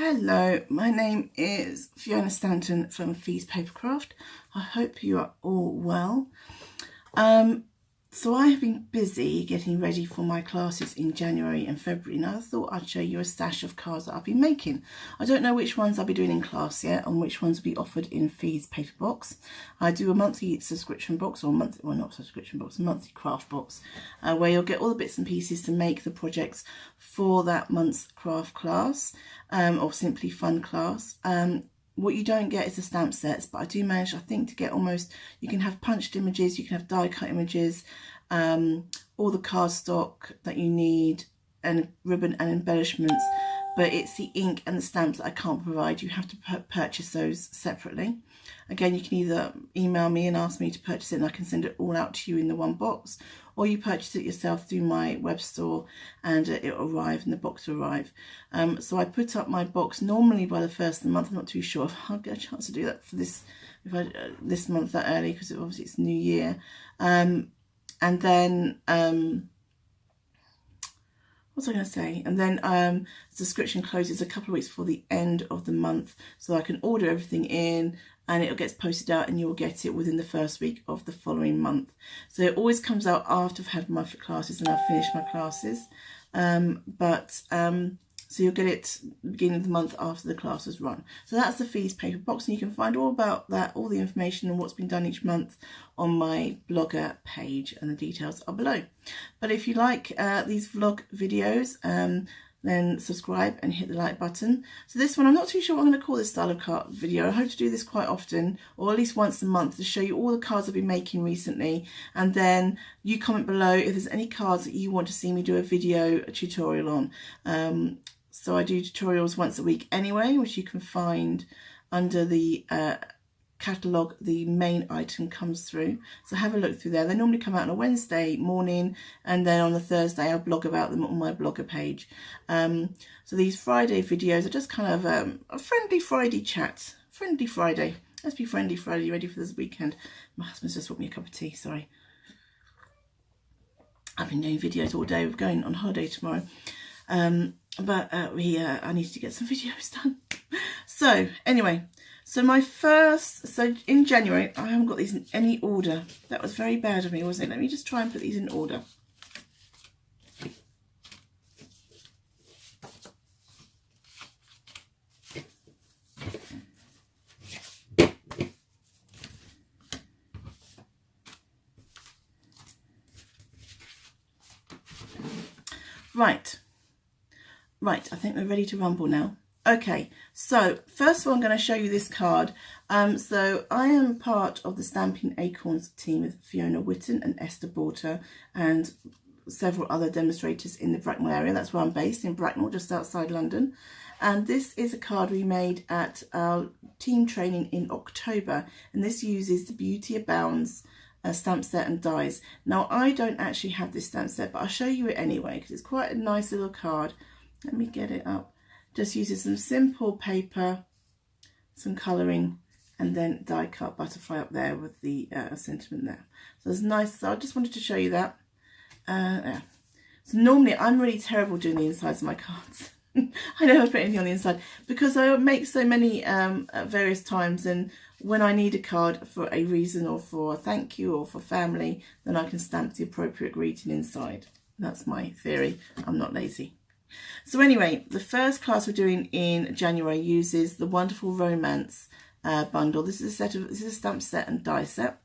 Hello, my name is Fiona Stanton from Papercraft. I hope you are all well. So I have been busy getting ready for my classes in January and February, and I thought I'd show you a stash of cards that I've been making. I don't know which ones I'll be doing in class yet and which ones will be offered in Fee's paper box. I do a monthly subscription box, or monthly, well, not subscription box, a monthly craft box, where you'll get all the bits and pieces to make the projects for that month's craft class, or simply fun class. What you don't get is the stamp sets, but I do manage, I think, to get almost, you can have punched images, you can have die cut images, all the cardstock that you need, and ribbon and embellishments, but it's the ink and the stamps that I can't provide. You have to purchase those separately. Again, you can either email me and ask me to purchase it and I can send it all out to you in the one box, or you purchase it yourself through my web store and it'll arrive and the box will arrive. So I put up my box normally by the first of the month. I'm not too sure if I'll get a chance to do that for this, this month that early, because obviously it's New Year. And then what was I going to say? And then subscription closes a couple of weeks before the end of the month, so I can order everything in and it gets posted out and you'll get it within the first week of the following month. So it always comes out after I've had my classes and I've finished my classes. So you'll get it beginning of the month after the class has run. So that's the Fee's paper box, and you can find all about that, all the information and what's been done each month on my blogger page, and the details are below. But if you like these vlog videos, then subscribe and hit the like button. So this one, I'm not too sure what I'm going to call this style of card video. I hope to do this quite often, or at least once a month, to show you all the cards I've been making recently. And then you comment below if there's any cards that you want to see me do a video, a tutorial on. So I do tutorials once a week anyway, which you can find under the catalogue. The main item comes through, so have a look through there. They normally come out on a Wednesday morning, and then on the Thursday I'll blog about them on my blogger page. So these Friday videos are just kind of a friendly Friday chat. Friendly Friday. Let's be friendly Friday, ready for this weekend. My husband's just brought me a cup of tea, sorry. I've been doing videos all day. We're going on holiday tomorrow. I need to get some videos done. So anyway, so in January, I haven't got these in any order. That was very bad of me, wasn't it? Let me just try and put these in order. Right, I think we're ready to rumble now. Okay, so first of all, I'm going to show you this card. So I am part of the Stampin' Acorns team with Fiona Whitten and Esther Borter and several other demonstrators in the Bracknell area. That's where I'm based, in Bracknell, just outside London. And this is a card we made at our team training in October, and this uses the Beauty Abounds stamp set and dies. Now, I don't actually have this stamp set, but I'll show you it anyway because it's quite a nice little card. Let me get it up. Just uses some simple paper, some colouring, and then die cut butterfly up there with the sentiment there. So it's nice. So I just wanted to show you that. Yeah. So normally I'm really terrible doing the insides of my cards. I never put anything on the inside because I make so many at various times, and when I need a card for a reason or for a thank you or for family, then I can stamp the appropriate greeting inside. That's my theory. I'm not lazy. So anyway, the first class we're doing in January uses the Wonderful Romance bundle. This is a stamp set and die set.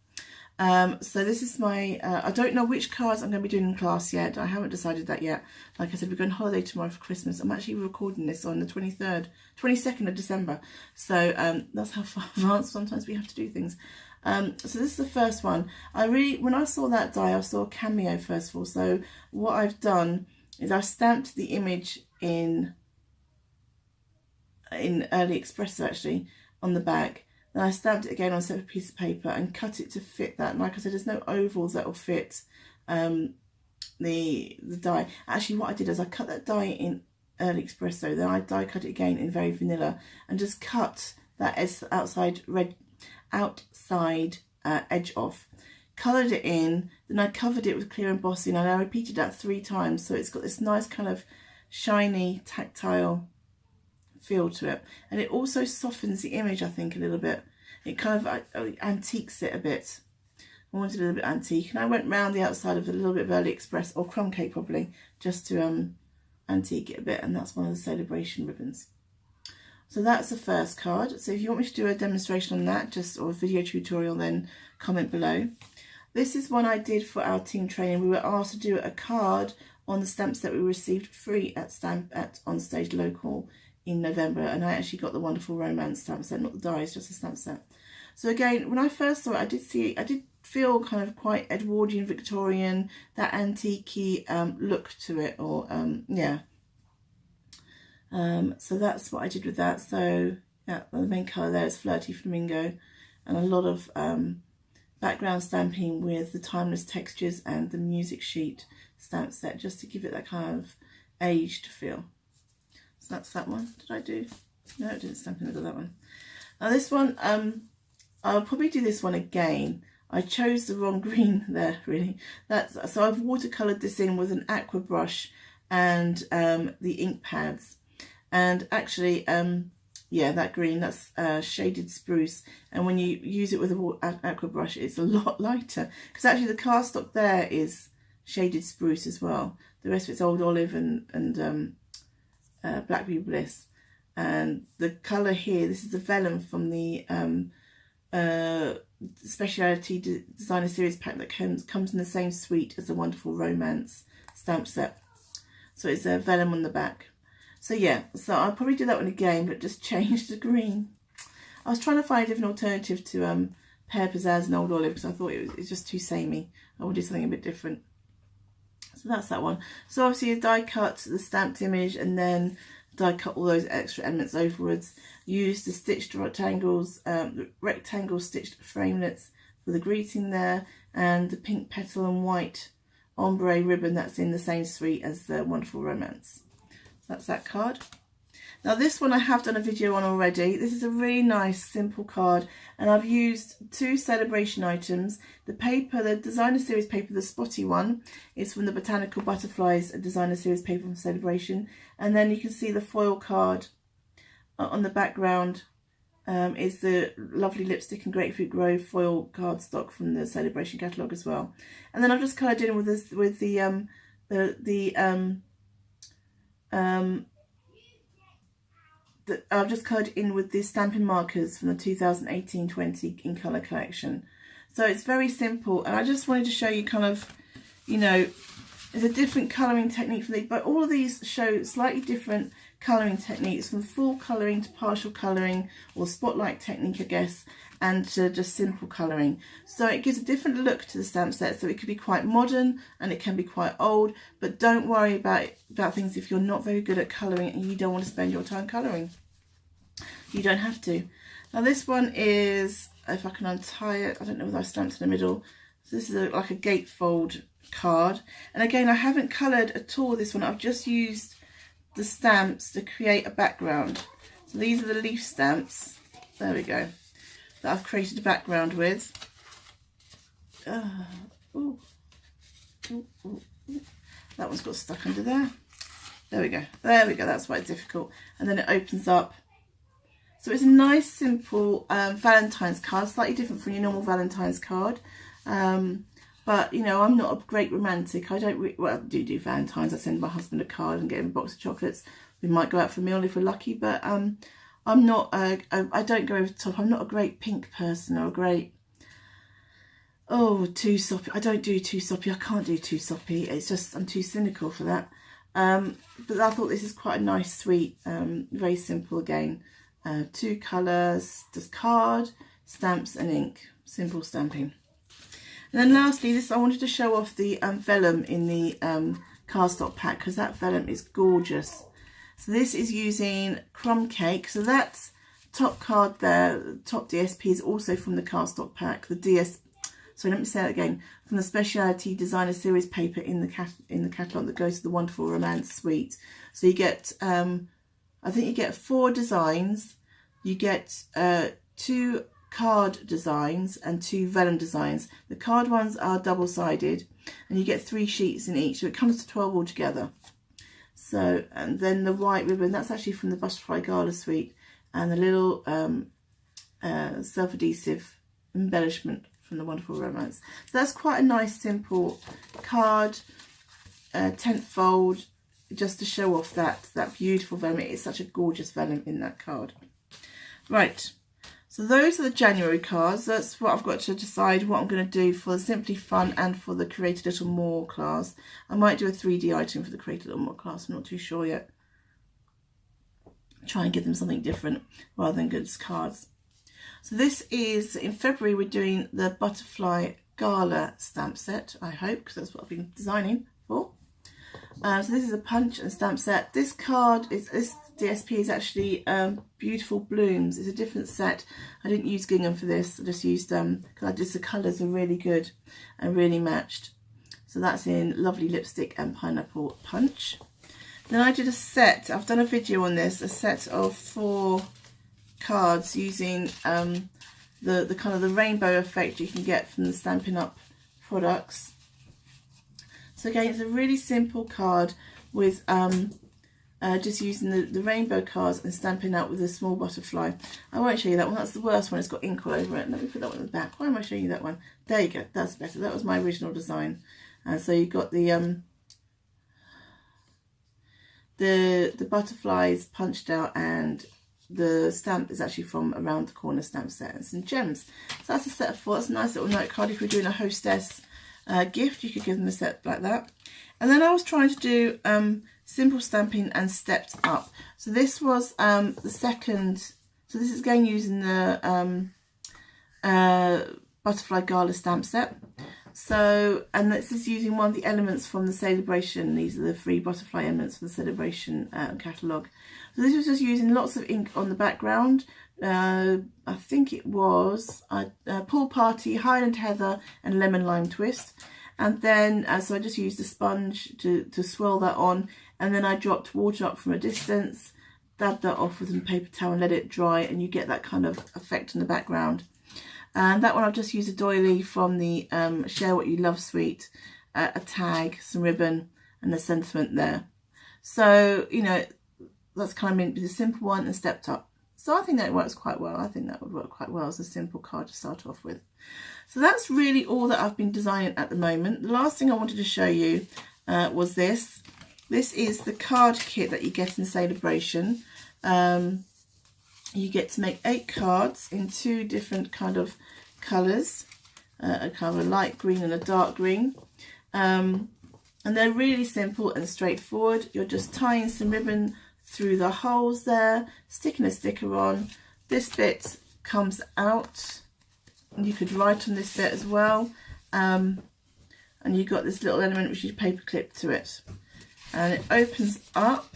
So this is my, I don't know which cards I'm going to be doing in class yet. I haven't decided that yet. Like I said, we're going on holiday tomorrow for Christmas. I'm actually recording this on the 22nd of December. So that's how far advanced sometimes we have to do things. So this is the first one. When I saw that die, I saw a cameo first of all. So what I've done is I've stamped the image in AliExpress actually on the back. Then I stamped it again on a separate piece of paper and cut it to fit that. And like I said, there's no ovals that will fit the die. Actually, what I did is I cut that die in AliExpress, so then I die cut it again in very vanilla and just cut that outside edge off. Coloured it in, then I covered it with clear embossing, and I repeated that 3 times, so it's got this nice kind of shiny, tactile feel to it, and it also softens the image, I think, a little bit. It kind of antiques it a bit. I wanted a little bit antique, and I went round the outside of a little bit of Early Express or crumb cake probably, just to antique it a bit, and that's one of the Sale-A-Bration ribbons. So that's the first card. So if you want me to do a demonstration on that, or a video tutorial, then comment below. This is one I did for our team training. We were asked to do a card on the stamps that we received free at On Stage Local in November, and I actually got the wonderful romance stamp set, not the dies, just a stamp set. So again, when I first saw it, I did feel kind of quite Edwardian, Victorian, that antique-y look to it, or yeah. So that's what I did with that. So yeah, the main colour there is Flirty Flamingo, and a lot of background stamping with the timeless textures and the music sheet stamp set, just to give it that kind of aged feel. So that's that one. Did I do? No, I didn't stamp in the middle of that one. Now this one, I'll probably do this one again. I chose the wrong green there, really. So I've watercoloured this in with an aqua brush and the ink pads. And actually, yeah, that green, that's shaded spruce. And when you use it with an aqua brush, it's a lot lighter. Because actually the cardstock there is shaded spruce as well. The rest of it's Old Olive and Blackberry Bliss. And the colour here, this is the vellum from the Speciality Designer Series pack that comes in the same suite as the wonderful romance stamp set. So it's a vellum on the back. So yeah, so I'll probably do that one again, but just change the green. I was trying to find a different alternative to Pear Pizzazz and Old Olive, because I thought it was just too samey. I would do something a bit different. So that's that one. So obviously you die cut the stamped image, and then die cut all those extra elements overwards. Use the stitched rectangles, rectangle stitched framelets for the greeting there, and the pink petal and white ombre ribbon that's in the same suite as the wonderful romance. That's that card. Now this one I have done a video on already. This is a really nice simple card, and I've used two Sale-A-Bration items. The paper, the Designer Series paper, the spotty one, is from the Botanical Butterflies Designer Series paper from Sale-A-Bration, and then you can see the foil card on the background is the lovely Lipstick and Grapefruit Grove foil cardstock from the Sale-A-Bration catalogue as well. And then I've just coloured in with this, with I've just coloured in with the stamping markers from the 2018-20 in colour collection. So it's very simple, and I just wanted to show you kind of, you know, there's a different colouring technique for these, but all of these show slightly different colouring techniques, from full colouring to partial colouring, or spotlight technique, I guess, and to just simple colouring. So it gives a different look to the stamp set, so it could be quite modern and it can be quite old, but don't worry about things if you're not very good at colouring and you don't want to spend your time colouring. You don't have to. Now this one is, if I can untie it, I don't know whether I stamped in the middle. So this is like a gatefold card, and again I haven't coloured at all this one. I've just used the stamps to create a background. So these are the leaf stamps, there we go, that I've created a background with. Ooh. That one's got stuck under there. There we go, that's why it's difficult. And then it opens up. So it's a nice simple Valentine's card, slightly different from your normal Valentine's card. But you know, I'm not a great romantic. I don't well, I do Valentine's. I send my husband a card and get him a box of chocolates. We might go out for a meal if we're lucky, but I'm not I don't go over the top. I'm not a great pink person, or a great too soppy. I don't do too soppy. I can't do too soppy. It's just I'm too cynical for that. But I thought this is quite a nice, sweet, very simple again. 2 colours, just card, stamps and ink, simple stamping. And then lastly, this I wanted to show off the vellum in the cardstock pack, because that vellum is gorgeous. So this is using crumb cake. So that top card there, top DSP, is also from the cardstock pack. Let me say that again. From the Speciality Designer Series paper in the catalogue that goes to the wonderful romance suite. So you get, I think you get 4 designs. You get 2 card designs and 2 vellum designs. The card ones are double-sided, and you get 3 sheets in each, so it comes to 12 altogether. So, and then the white ribbon, that's actually from the Butterfly Gala Suite, and the little self-adhesive embellishment from the Wonderful Romance. So that's quite a nice simple card, tent fold, just to show off that beautiful vellum. It's such a gorgeous vellum in that card. Right, so those are the January cards. That's what I've got to decide what I'm going to do for the Simply Fun and for the Create a Little More class. I might do a 3D item for the Create a Little More class, I'm not too sure yet. Try and give them something different rather than just cards. So this is, in February we're doing the Butterfly Gala stamp set, I hope, because that's what I've been designing for. So this is a punch and stamp set. This card, this DSP is actually Beautiful Blooms. It's a different set. I didn't use gingham for this. I just used, because the colours are really good and really matched. So that's in Lovely Lipstick and Pineapple Punch. Then I did a set, I've done a video on this, a set of 4 cards using the kind of the rainbow effect you can get from the Stampin' Up products. So again, it's a really simple card with just using the rainbow cards and stamping out with a small butterfly. I won't show you that one, that's the worst one, it's got ink all over it. Let me put that one in the back. Why am I showing you that one? There you go, that's better. That was my original design. So you've got the butterflies punched out, and the stamp is actually from Around the Corner stamp set and some gems. So that's a set of 4. That's a nice little note card. If you're doing a hostess gift, you could give them a set like that. And then I was trying to do simple stamping and stepped up. So this was the second. So this is again using the Butterfly Gala stamp set. So, and this is using one of the elements from the Sale-A-Bration. These are the 3 butterfly elements for the Sale-A-Bration catalogue. So this was just using lots of ink on the background. I think it was Pool Party, Highland Heather and Lemon Lime Twist. And then, so I just used a sponge to swirl that on. And then I dropped water up from a distance, dabbed that off with a paper towel and let it dry. And you get that kind of effect in the background. And that one I've just used a doily from the Share What You Love suite, a tag, some ribbon and the sentiment there. So, you know, that's kind of meant to be the simple one and stepped up. So I think that works quite well. I think that would work quite well as a simple card to start off with. So that's really all that I've been designing at the moment. The last thing I wanted to show you was this. This is the card kit that you get in Sale-A-Bration. You get to make 8 cards in 2 different kind of colours, a kind of a light green and a dark green. And they're really simple and straightforward. You're just tying some ribbon through the holes there, sticking a sticker on. This bit comes out, and you could write on this bit as well. And you've got this little element which is paper clipped to it. And it opens up.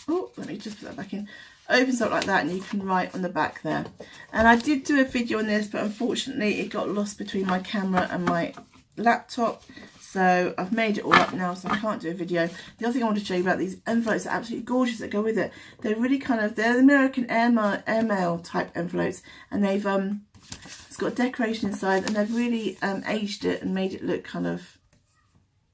Oh, let me just put that back in. Opens up like that, and you can write on the back there. And I did do a video on this, but unfortunately it got lost between my camera and my laptop. So I've made it all up now, so I can't do a video. The other thing I want to show you about these envelopes are absolutely gorgeous that go with it. They're really kind of, they're the American airmail type envelopes, and they've it's got decoration inside, and they've really aged it and made it look kind of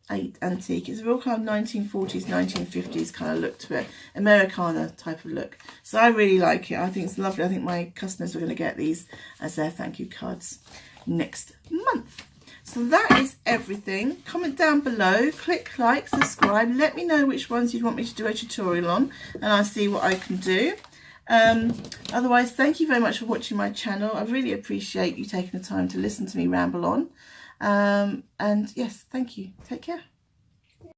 antique. It's a real kind of 1940s, 1950s kind of look to it, Americana type of look. So I really like it. I think it's lovely. I think my customers are going to get these as their thank you cards next month. So that is everything. Comment down below, click like, subscribe, let me know which ones you'd want me to do a tutorial on, and I'll see what I can do. Otherwise, thank you very much for watching my channel. I really appreciate you taking the time to listen to me ramble on. And yes, thank you. Take care.